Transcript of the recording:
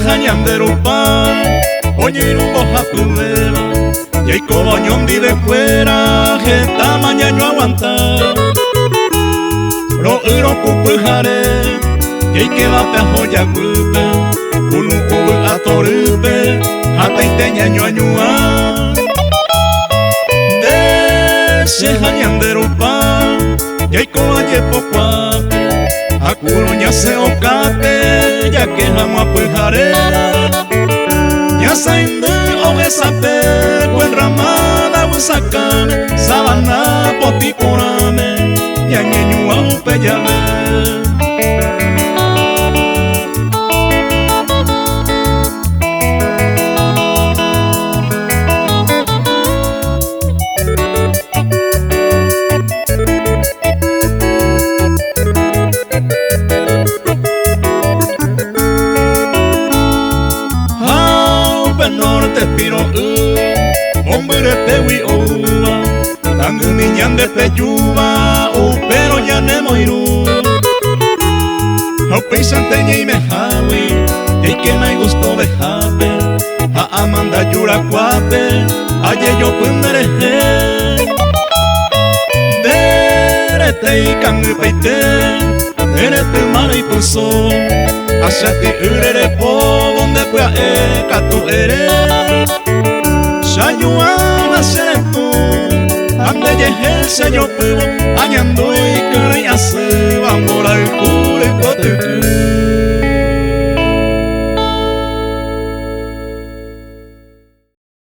Hanyanderupa, Oñirubo Hapuleva, Jacob Oñondi de fuera, Geta mañana aguantar. Ro Uro Kupujare, Jake Vape Joya Gupe, Unu Ubu Atorupe, Hata Iteñaño Añua. De Hanyanderupa, Jacob Ayepocuape, Akuroña se okape, ya que jamo apujare. Ya sainde o esape, buen ramada usacane, sabana poticorame, ya ñeñu aupe ya ve. Norte piro hombre te wi owa tangu miñan de peyuba pero ya ne moiru no pensante ni me hawi y que me gustó de jabe a amanda yura cuape aye yo pundere derete y kangu peite derete mara y puso Ashati urere po donde puya katu ere Shayuana seretu Ande yehe señor pubo Añandoy